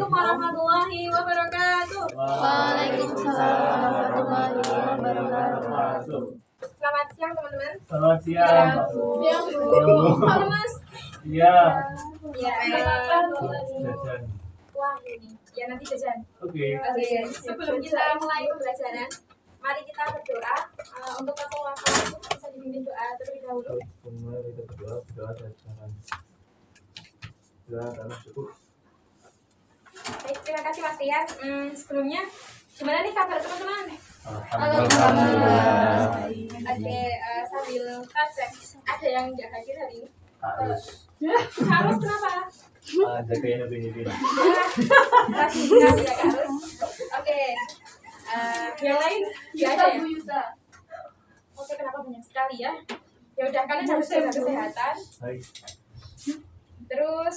Assalamualaikum warahmatullahi wabarakatuh. Waalaikumsalam warahmatullahi wabarakatuh. Selamat siang teman-teman. Selamat siang. Siang Bu. Halo Mas. Iya. Iya. Jajan. Wah ini. Ya nanti jajan. Oke. Oke. Sebelum kita mulai pembelajaran, mari kita berdoa. Untuk waktu bisa dipimpin doa terlebih dahulu. Semua kita berdoa dan jangan. Karena cukup. Baik, terima kasih Mas Tian. Sebelumnya gimana nih kabar teman-teman? Alhamdulillah. Oke, sambil cek ada yang nggak hadir hari ini? Harus. Harus kenapa? Jagain ini. Rajin sekali ya harus. Oke, yang lain nggak ada ya? Oke, kenapa banyak sekali ya? Ya udah kan harus jaga kesehatan. Baik. Terus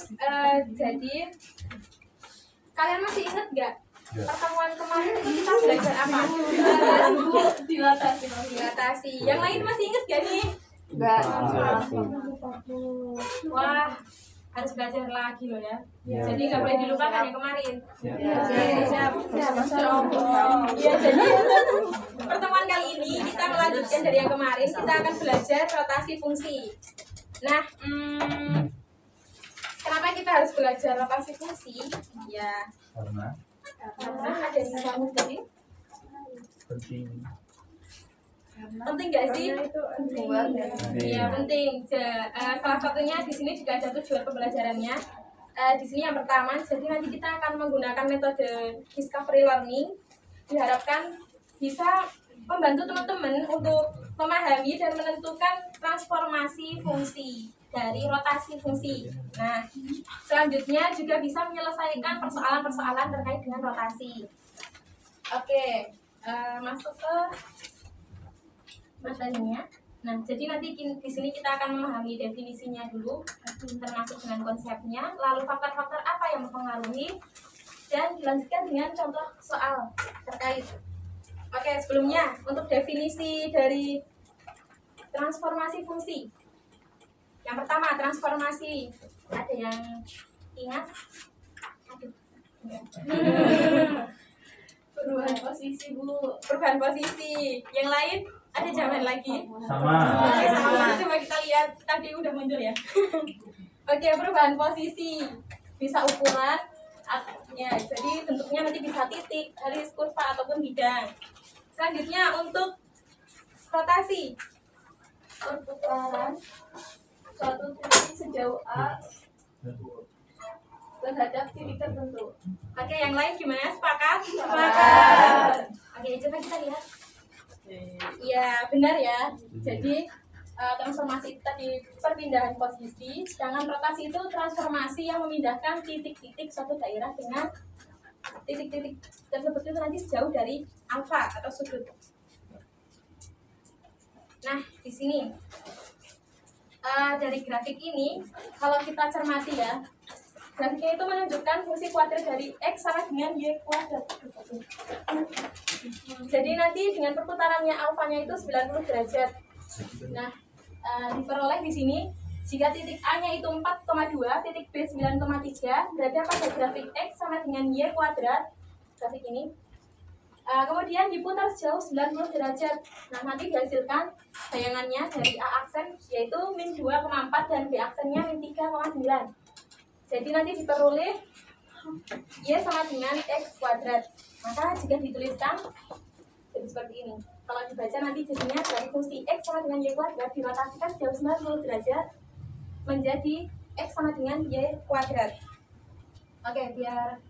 jadi kalian masih ingat nggak pertemuan kemarin itu kita belajar apa? Dilatasi. Yang lain masih ingat gak nih? Enggak. Wah, harus belajar lagi loh ya. Jadi nggak boleh dilupakan yang kemarin. Siap. Ya, jadi pertemuan kali ini kita melanjutkan dari yang kemarin. Kita akan belajar rotasi fungsi. Nah, kenapa kita harus belajar rotasi fungsi? Ya, Karena ada yang kamu tadi. penting. Penting nggak sih? Iya penting. Salah satunya di sini juga ada tujuan pembelajarannya. Di sini yang pertama, jadi nanti kita akan menggunakan metode discovery learning. Diharapkan bisa membantu teman-teman untuk memahami dan menentukan transformasi fungsi dari rotasi fungsi. Nah, selanjutnya juga bisa menyelesaikan persoalan-persoalan terkait dengan rotasi. Oke, masuk ke materinya. Nah, jadi nanti di sini kita akan memahami definisinya dulu, termasuk dengan konsepnya, lalu faktor-faktor apa yang mempengaruhi, dan dilanjutkan dengan contoh soal terkait. Oke, sebelumnya untuk definisi dari transformasi fungsi. Yang pertama, transformasi. Ada yang ingat? Perubahan posisi, Bu. Perubahan posisi. Yang lain? Ada jawaban lagi? Sama. Oke, sama. Coba kita lihat. Tadi udah muncul ya. Oke, perubahan posisi. Bisa ukuran. Ya, jadi bentuknya nanti bisa titik, garis, kurva, ataupun bidang. Selanjutnya untuk rotasi. Perputaran suatu titik sejauh A terhadap titik tertentu. Oke, yang lain gimana? Sepakat? Sepakat. Oke, coba kita lihat. Iya, benar ya. Jadi transformasi itu tadi perpindahan posisi, sedangkan rotasi itu transformasi yang memindahkan titik-titik suatu daerah dengan titik-titik tersebut itu nanti sejauh dari alfa atau sudut. Nah, di sini dari grafik ini, kalau kita cermati ya, grafiknya itu menunjukkan fungsi kuadrat dari X sama dengan Y kuadrat. Jadi nanti dengan perputarannya alfanya itu 90 derajat. Nah, diperoleh di sini jika titik A-nya itu 4,2, titik B 9,3 berada pada grafik X sama dengan Y kuadrat. Grafik ini. Kemudian diputar sejauh 90 derajat. Nah, nanti dihasilkan bayangannya dari A aksen yaitu min 2,4 dan B aksennya min 3,9. Jadi nanti diperoleh Y sama dengan X kuadrat. Maka jika dituliskan jadi seperti ini. Kalau dibaca nanti jadinya dari fungsi X sama dengan Y kuadrat dirotasikan sejauh 90 derajat menjadi X sama dengan Y kuadrat. Oke, biar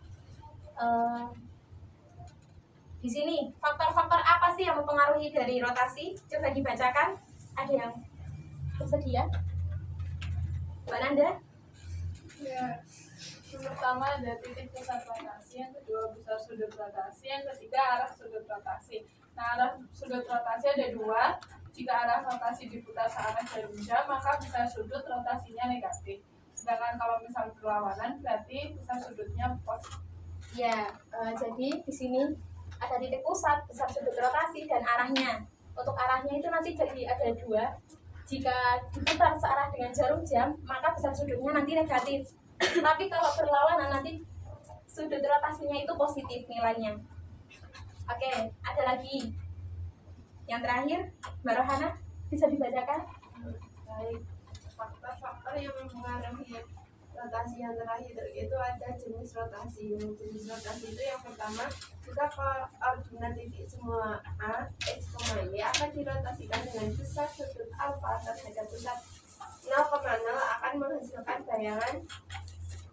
di sini faktor-faktor apa sih yang mempengaruhi dari rotasi? Coba dibacakan. Ada yang bersedia? Mbak Nanda? Ya, yang pertama ada titik pusat rotasi, yang kedua pusat sudut rotasi, yang ketiga arah sudut rotasi. Nah, arah sudut rotasi ada dua. Jika arah rotasi diputar searah jarum jam, maka pusat sudut rotasinya negatif. Sedangkan kalau misal berlawanan, berarti pusat sudutnya positif. Ya, jadi di sini ada titik pusat sudut rotasi dan arahnya. Untuk arahnya itu nanti jadi ada dua. Jika diputar searah dengan jarum jam, maka besar sudutnya nanti negatif. Tapi kalau berlawanan nanti sudut rotasinya itu positif nilainya. Oke, ada lagi. Yang terakhir, Mbak Rohana, bisa dibacakan? Baik, faktor-faktor yang mempengaruhi rotasi yang terakhir itu ada jenis rotasi. Jenis rotasi itu yang pertama, jika koordinat titik semua A, X, Y akan dirotasikan dengan pusat sudut alfa terhadap pusat 0,0 akan menghasilkan bayangan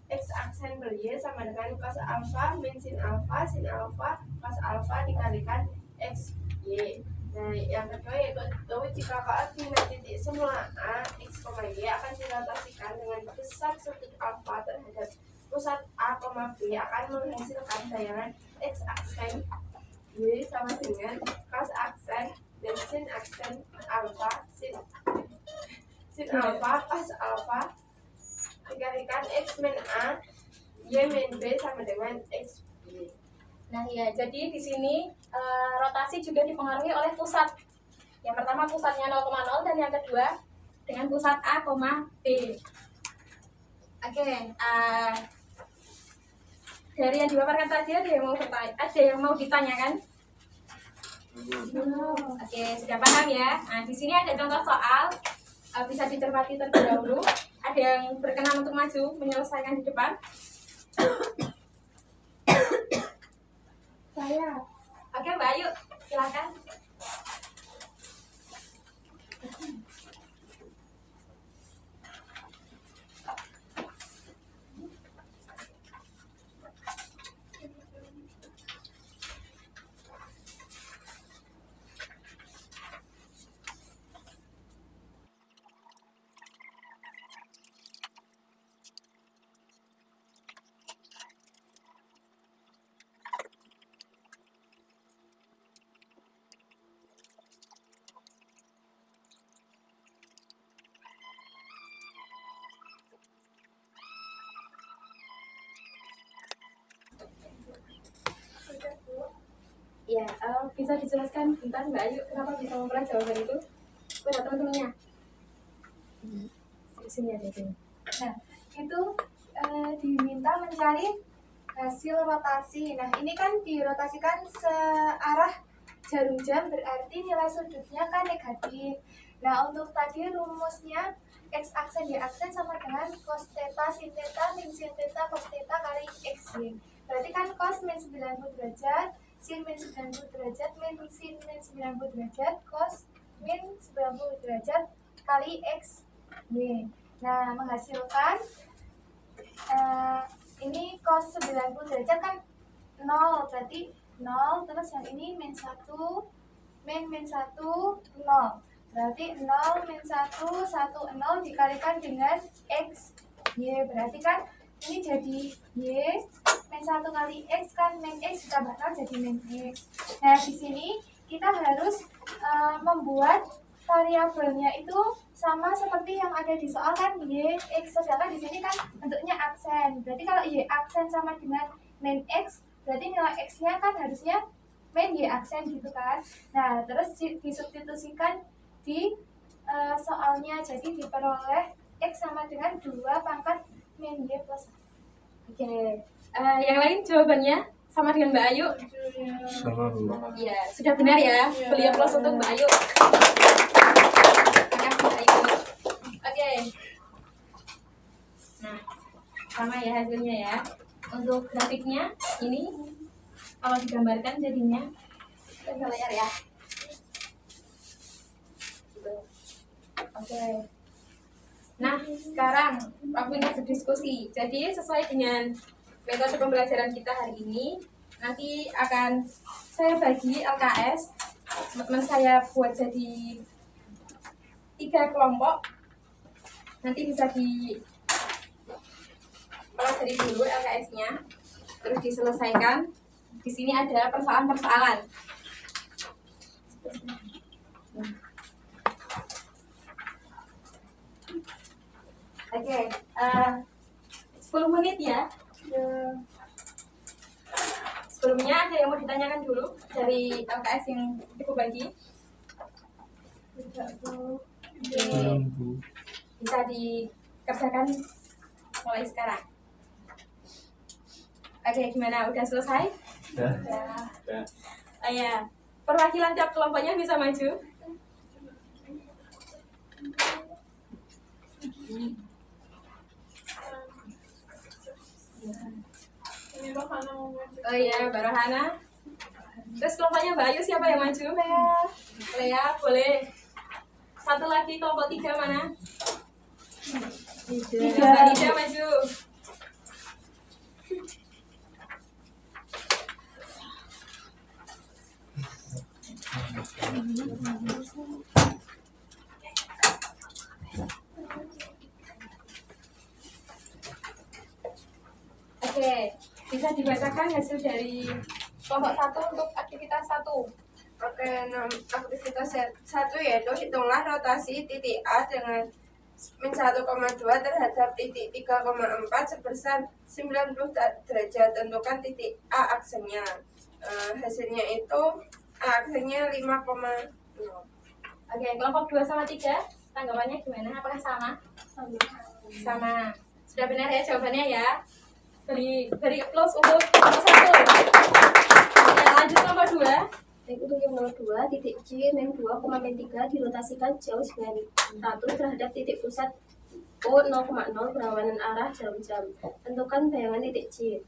X aksen Y sama dengan cos alfa min sin alfa cos alfa dikalikan X Y. Nah, yang kedua yaitu jika koordinat titik semua A, X, Y akan dirotasikan dengan pusat sudut alfa terhadap pusat A, B akan menghasilkan bayangan X aksen Y sama dengan cos aksen dan sin aksen alfa sin alfa cos alfa dikalikan X min A, Y min B sama dengan X Y. Nah ya, jadi di sini rotasi juga dipengaruhi oleh pusat. Yang pertama pusatnya 0,0 dan yang kedua dengan pusat A, B. Oke, dari yang dipaparkan tadi ada yang mau ditanyakan? Oke, sudah paham ya. Nah, di sini ada contoh soal, bisa dicermati terlebih dahulu. Ada yang berkenan untuk maju menyelesaikan di depan? Saya. Oke, Mbak Ayu, silakan. Ya, bisa dijelaskan bentar Mbak Ayu kenapa bisa memperoleh jawaban itu kepada teman-temannya? Di sini ada ini. Nah, itu diminta mencari hasil rotasi. Nah, ini kan dirotasikan searah jarum jam, berarti nilai sudutnya kan negatif. Nah, untuk tadi rumusnya X aksen Y aksen sama dengan cos theta sin theta min sin theta cos theta kali X Y. Berarti kan cos min 90 derajat, sin min 90 derajat, min sin min 90 derajat, cos min 90 derajat kali X Y. Nah, menghasilkan ini cos 90 derajat kan 0, berarti 0, terus yang ini min 1, min 1, 0. Berarti 0, min 1, 1, 0 dikalikan dengan X, Y. Berarti kan ini jadi Y, min 1 kali X kan min X ditambah 0 jadi min X. Nah, di sini kita harus membuat variabelnya itu sama seperti yang ada di soal kan Y, X, sedangkan di sini kan bentuknya aksen. Berarti kalau Y aksen sama dengan min X, berarti nilai X-nya kan harusnya min Y aksen gitu kan. Nah, terus disubstitusikan di soalnya, jadi diperoleh X sama dengan 2 pangkat min Y plus 1. Oke, yang lain jawabannya sama dengan Mbak Ayu? Sama Bu. Iya, sudah benar ya. Beliau plus untuk Mbak Ayu. Oke. Nah, sama ya hasilnya ya. Untuk grafiknya ini kalau digambarkan jadinya kita layar ya. Oke. Nah, sekarang waktunya berdiskusi. Jadi sesuai dengan metode pembelajaran kita hari ini, nanti akan saya bagi LKS. Teman-teman saya buat jadi 3 kelompok. Nanti bisa dipelajari dulu LKS-nya, terus diselesaikan. Di sini ada persoalan-persoalan. Oke, 10 menit ya. Sebelumnya ada yang mau ditanyakan dulu dari LKS yang ibu bagi? Bisa dikerjakan mulai sekarang. Oke, gimana? Udah selesai? Dah. Ya. Ya. Perwakilan tiap kelompoknya bisa maju. Ini Rohana mau maju. Oh iya, Mbak Rohana. Terus kelompoknya Mbak Ayu siapa yang maju? Lea, boleh. Satu lagi kelompok 3 mana? Mbak Nida maju. Oke, bisa dibacakan hasil dari kelompok 1 untuk aktivitas 1. Oke, aktivitas 1 yaitu hitunglah rotasi titik A dengan min 1,2 terhadap titik 3,4 sebesar 90 derajat. Tentukan titik A aksennya. Hasilnya itu A aksennya 5,0. Oke, kelompok 2 sama 3 tanggapannya gimana? Apakah sama? Sama. Sudah benar ya jawabannya ya? Beri applause untuk kelompok 1. Oke, lanjut kelompok 2. Baik, untuk yang nomor 2, titik C min 2, min 3 dirotasikan jauh 900 terhadap titik pusat O 0,0 berlawanan arah jam-jam. Tentukan bayangan titik C.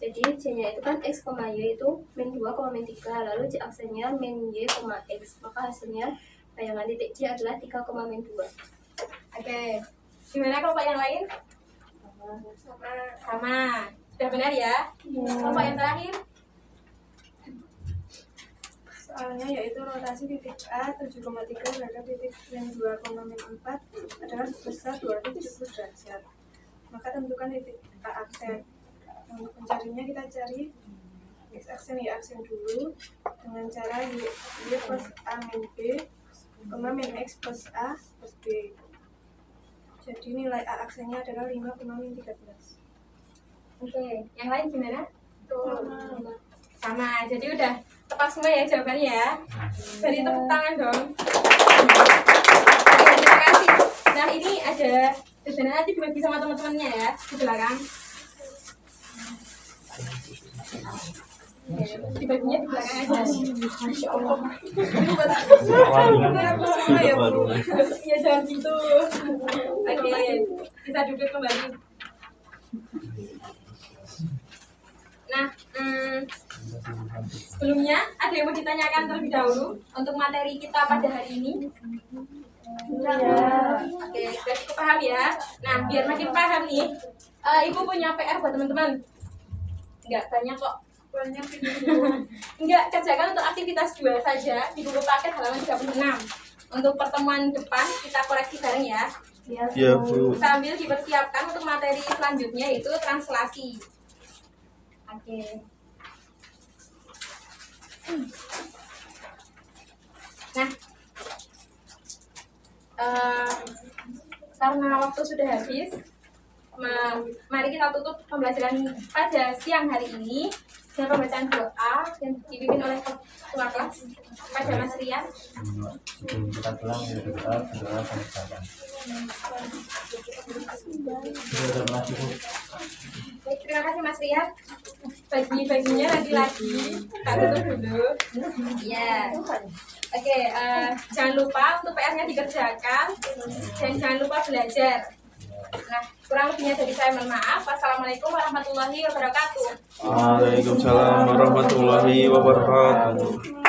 Jadi C-nya itu kan X, Y itu min 2, min 3. Lalu C aksennya min Y, X. Maka hasilnya bayangan titik C adalah 3, min 2. Oke, gimana kelompok yang lain? Sama. Sudah benar ya? Kelompok yang terakhir? Soalnya yaitu rotasi titik A 7,3 terhadap titik min 2, min 4 adalah sebesar 270 derajat. Maka tentukan titik A aksen. Untuk mencarinya kita cari X aksen Y aksen dulu dengan cara Y plus A min B, min X plus A plus B. Jadi nilai A aksennya adalah 5, min 13. Oke, yang lain gimana? Sama, jadi udah tepat semua ya jawabannya ya. Beri tepuk tangan dong. Oke, terima kasih. Nah, ini ada sebenarnya nanti dibagi sama teman-temannya ya di belakang. Oke, dibaginya di belakang aja. Masya Allah. Ya jangan gitu. Oke, bisa duduk kembali. Nah, sebelumnya ada yang mau ditanyakan terlebih dahulu untuk materi kita pada hari ini? Ya. Oke, sudah cukup paham ya. Nah, biar makin paham nih, Ibu punya PR buat teman-teman. Enggak banyak kok. Banyak ini. Enggak, kerjakan untuk aktivitas 2 saja di buku paket halaman 36. Untuk pertemuan depan kita koreksi bareng ya. Iya, Bu. Sambil dipersiapkan untuk materi selanjutnya yaitu translasi. Oke. Nah, karena waktu sudah habis, mari kita tutup pembelajaran pada siang hari ini dengan pembacaan doa yang dipimpin oleh ketua kelas pada Mas Rian. Sebelum kita pulang ya berdoa sama-sama. Sudah pernah cukup. Baik, terima kasih Mas Rian. Bagi-baginya lagi-lagi tak tutup dulu. Ya. Oke, jangan lupa untuk PR-nya dikerjakan dan jangan lupa belajar. Nah, kurang lebihnya dari saya mohon maaf. Wassalamualaikum warahmatullahi wabarakatuh. Waalaikumsalam warahmatullahi wabarakatuh.